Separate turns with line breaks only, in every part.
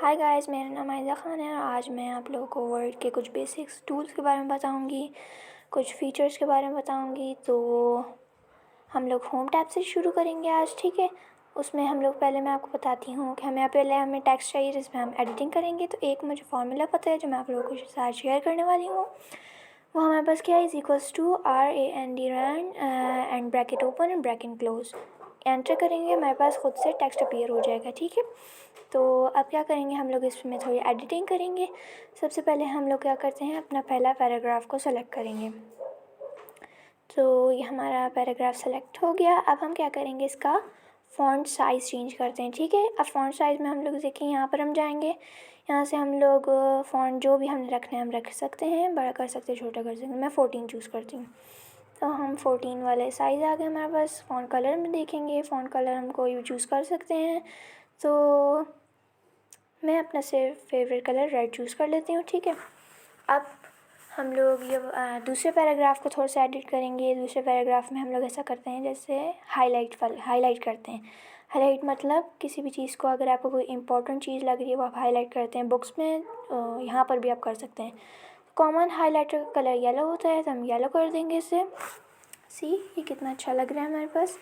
Hi guys, मेरा नाम आयज़ा ख़ान है और आज मैं आप लोगों को वर्ड के कुछ बेसिक्स टूल्स के बारे में बताऊंगी, कुछ फीचर्स के बारे में बताऊंगी। तो हम लोग होम टैब से शुरू करेंगे आज, ठीक है। उसमें हम लोग पहले मैं आपको बताती हूँ कि हमें टेक्स्ट चाहिए जिसमें हम एडिटिंग करेंगे। तो एक मुझे फार्मूला पता है जो मैं आप लोगों के साथ शेयर करने वाली हूँ। वो हमारे पास क्या है, =RAND and bracket open and bracket close. Enter करेंगे, हमारे पास खुद से टेक्स्ट अपीयर हो जाएगा, ठीक है। तो अब क्या करेंगे, हम लोग इसमें थोड़ी एडिटिंग करेंगे। सबसे पहले हम लोग क्या करते हैं, अपना पहला पैराग्राफ को सेलेक्ट करेंगे। तो ये हमारा पैराग्राफ सेलेक्ट हो गया। अब हम क्या करेंगे, इसका फ़ॉन्ट साइज़ चेंज करते हैं, ठीक है। अब फ़ॉन्ट साइज़ में हम लोग देखिए, यहाँ पर हम जाएंगे, यहाँ से हम लोग फ़ॉन्ट जो भी हमने रखना है हम रख सकते हैं, बड़ा कर सकते हैं, छोटा कर सकते हैं। मैं 14 चूज़ करती हूँ, तो हम 14 वाले साइज़ आ गए हमारे पास। फ़ॉन्ट कलर में देखेंगे, फ़ॉन्ट कलर हम कोई भी चूज़ कर सकते हैं। तो मैं अपना सिर्फ फेवरेट कलर रेड चूज़ कर लेती हूँ, ठीक है। अब हम लोग ये दूसरे पैराग्राफ को थोड़ा सा एडिट करेंगे। दूसरे पैराग्राफ में हम लोग ऐसा करते हैं, जैसे हाईलाइट करते हैं। हाईलाइट मतलब किसी भी चीज़ को, अगर आपको कोई इंपॉर्टेंट चीज़ लग रही है वो आप हाईलाइट करते हैं। बुक्स में यहाँ पर भी आप कर सकते हैं। कॉमन हाईलाइटर का कलर येलो होता है, तो हम येलो कर देंगे इसे। ये कितना अच्छा लग रहा है हमारे पास।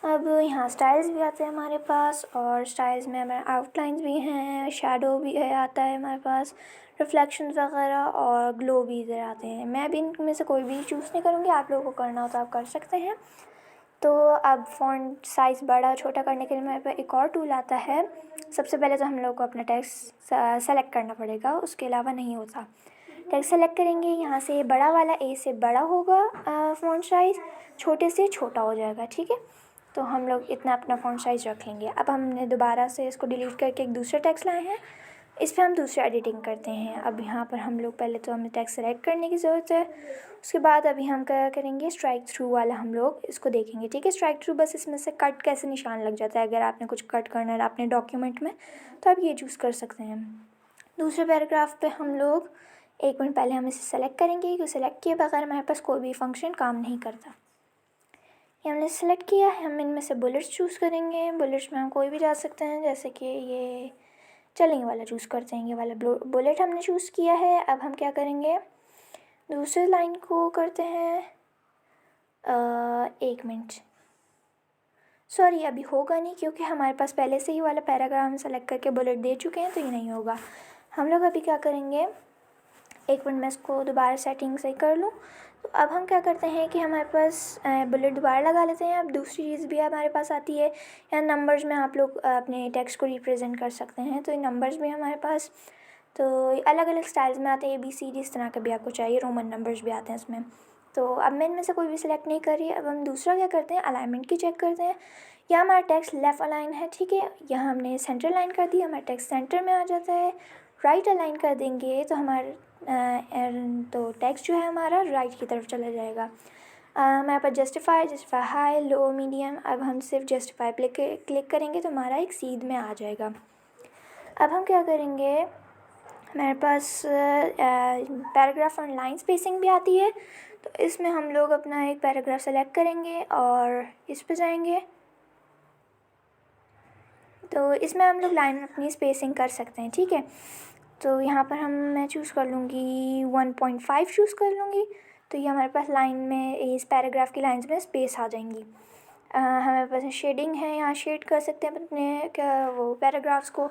अब यहाँ स्टाइल्स भी आते हैं हमारे पास, और स्टाइल्स में हमारे आउटलाइंस भी हैं, शैडो भी है, आता है हमारे पास, रिफ्लेक्शंस वगैरह और ग्लो भी इधर आते हैं। मैं भी इनमें से कोई भी चूज़ नहीं करूँगी, आप लोगों को करना हो तो आप कर सकते हैं। तो अब फ़ॉन्ट साइज़ बड़ा छोटा करने के लिए हमारे पास एक और टूल आता है। सबसे पहले तो हम लोग को अपना टेक्स्ट सेलेक्ट करना पड़ेगा, उसके अलावा नहीं होता। टेक्स्ट सेलेक्ट करेंगे, यहाँ से बड़ा वाला ए से बड़ा होगा फ़ॉन्ट साइज़, छोटे से छोटा हो जाएगा, ठीक है। तो हम लोग इतना अपना फ़ॉन्ट साइज़ रख लेंगे। अब हमने दोबारा से इसको डिलीट करके एक दूसरा टेक्स्ट लाए हैं, इस पर हम दूसरा एडिटिंग करते हैं। अब यहाँ पर हम लोग पहले तो हमें टेक्स्ट सेलेक्ट करने की ज़रूरत है। उसके बाद अभी हम क्या करेंगे, स्ट्राइक थ्रू वाला हम लोग इसको देखेंगे, ठीक है। स्ट्राइक थ्रू बस इसमें से कट कैसे निशान लग जाता है, अगर आपने कुछ कट करना है अपने डॉक्यूमेंट में, तो आप ये चूज़ कर सकते हैं। दूसरे पैराग्राफ पे हम लोग एक मिनट पहले हम इसे सेलेक्ट करेंगे, क्योंकि सेलेक्ट किए बगैर हमारे पास कोई भी फंक्शन काम नहीं करता। ये हमने सेलेक्ट किया है, हम इनमें से बुलेट्स चूज़ करेंगे। बुलेट्स में हम कोई भी जा सकते हैं, जैसे कि ये चलेंगे वाला चूज़ करते हैं। ये वाला बुलेट हमने चूज़ किया है। अब हम क्या करेंगे, दूसरे लाइन को करते हैं, एक मिनट, सॉरी अभी होगा नहीं, क्योंकि हमारे पास पहले से ही वाला पैराग्राफ हम सेलेक्ट करके बुलेट दे चुके हैं, तो ये नहीं होगा। हम लोग अभी क्या करेंगे, एक मिनट मैं इसको दोबारा सेटिंग से कर लूँ। तो अब हम क्या करते हैं कि हमारे पास बुलेट दोबारा लगा लेते हैं। अब दूसरी चीज़ भी हमारे पास आती है, या नंबर्स में आप लोग अपने टेक्स्ट को रिप्रेजेंट कर सकते हैं। तो ये नंबर्स भी हमारे पास, तो अलग अलग स्टाइल्स में आते हैं, ABCD इस तरह के भी आपको चाहिए, रोमन नंबर्स भी आते हैं इसमें। तो अब मैं इनमें से कोई भी सिलेक्ट नहीं कर रही। अब हम दूसरा क्या करते हैं, अलाइनमेंट की चेक करते हैं। यहाँ हमारा टेक्स्ट लेफ़्ट अलाइन है, ठीक है। यहाँ हमने सेंटर लाइन कर दी, हमारा टेक्स्ट सेंटर में आ जाता है। राइट अलाइन कर देंगे तो तो टेक्स्ट जो है हमारा राइट की तरफ चला जाएगा। हमारे पास जस्टिफाई हाई, लो, मीडियम। अब हम सिर्फ जस्टिफाई क्लिक करेंगे तो हमारा एक सीध में आ जाएगा। अब हम क्या करेंगे, हमारे पास पैराग्राफ और लाइन स्पेसिंग भी आती है। तो इसमें हम लोग अपना एक पैराग्राफ सेलेक्ट करेंगे और इस पे जाएंगे, तो इसमें हम लोग लाइन अपनी स्पेसिंग कर सकते हैं, ठीक है। तो यहाँ पर मैं चूज़ कर लूँगी 1.5 चूज़ कर लूँगी। तो ये हमारे पास लाइन में, इस पैराग्राफ की लाइंस में स्पेस आ जाएंगी। हमारे पास शेडिंग है, यहाँ शेड कर सकते हैं अपने वो पैराग्राफ्स को।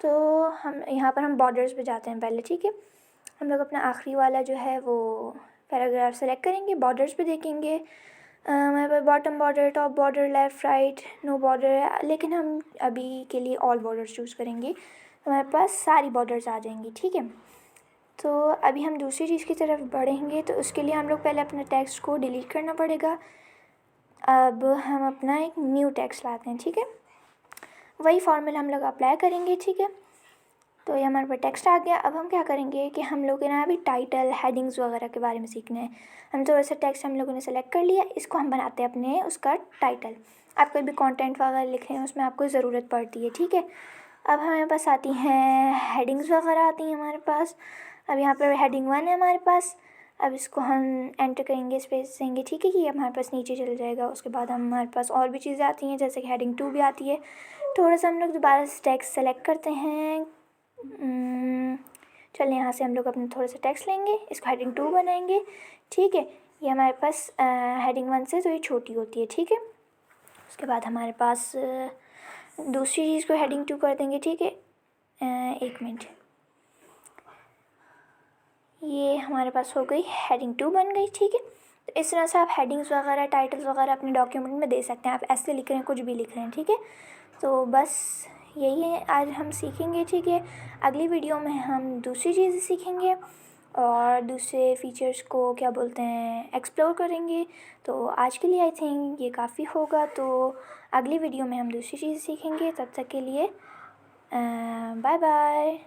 तो हम यहाँ पर बॉर्डर्स पे जाते हैं पहले, ठीक है। हम लोग अपना आखिरी वाला जो है वो पैराग्राफ सेलेक्ट करेंगे, बॉर्डर्स पे देखेंगे। हमारे पास bottom border, top border, left right, no border है, लेकिन हम अभी के लिए ऑल बॉर्डर्स चूज़ करेंगे, हमारे पास सारी बॉर्डर्स आ जाएंगी, ठीक है। तो अभी हम दूसरी चीज़ की तरफ बढ़ेंगे, तो उसके लिए हम लोग पहले अपने टेक्स्ट को डिलीट करना पड़ेगा। अब हम अपना एक न्यू टेक्स्ट लाते हैं, ठीक है। वही फॉर्मूला हम लोग अप्लाई करेंगे, ठीक है। तो ये हमारे पास टेक्स्ट आ गया। अब हम क्या करेंगे कि हम लोग ना अभी टाइटल, हेडिंग्स वगैरह के बारे में सीखना है। हम थोड़ा सा टेक्स्ट हम लोगों ने सेलेक्ट कर लिया, इसको हम बनाते हैं अपने उसका टाइटल। आप कोई भी कंटेंट वगैरह लिख रहे हैं उसमें आपको ज़रूरत पड़ती है, ठीक है। अब हमारे पास आती हैं हेडिंग्स वगैरह आती हैं हमारे पास। अब यहाँ पर हेडिंग 1 है हमारे पास। अब इसको हम एंटर करेंगे, स्पेस देंगे, ठीक है, कि ये हमारे पास नीचे चल जाएगा। उसके बाद हमारे पास और भी चीज़ें आती हैं, जैसे कि हेडिंग 2 भी आती है। थोड़ा सा हम लोग दोबारा से टेक्स्ट सेलेक्ट करते हैं, चलिए यहाँ से हम लोग अपना थोड़ा सा टेक्स्ट लेंगे, इसको हेडिंग 2 बनाएंगे। ठीक है, ये हमारे पास हेडिंग 1 से तो ये छोटी होती है। ठीक है, उसके बाद हमारे पास दूसरी चीज़ को हेडिंग 2 कर देंगे। ठीक है, एक मिनट, ये हमारे पास हो गई हेडिंग 2 बन गई। ठीक है, तो इस तरह से आप हेडिंग्स वगैरह टाइटल्स वगैरह अपने डॉक्यूमेंट में दे सकते हैं। आप ऐसे लिख रहे हैं, कुछ भी लिख रहे हैं। ठीक है, तो बस यही है आज हम सीखेंगे। ठीक है, अगली वीडियो में हम दूसरी चीज़ें सीखेंगे और दूसरे फीचर्स को क्या बोलते हैं एक्सप्लोर करेंगे। तो आज के लिए आई थिंक ये काफ़ी होगा। तो अगली वीडियो में हम दूसरी चीज़ सीखेंगे। तब तक के लिए बाय बाय।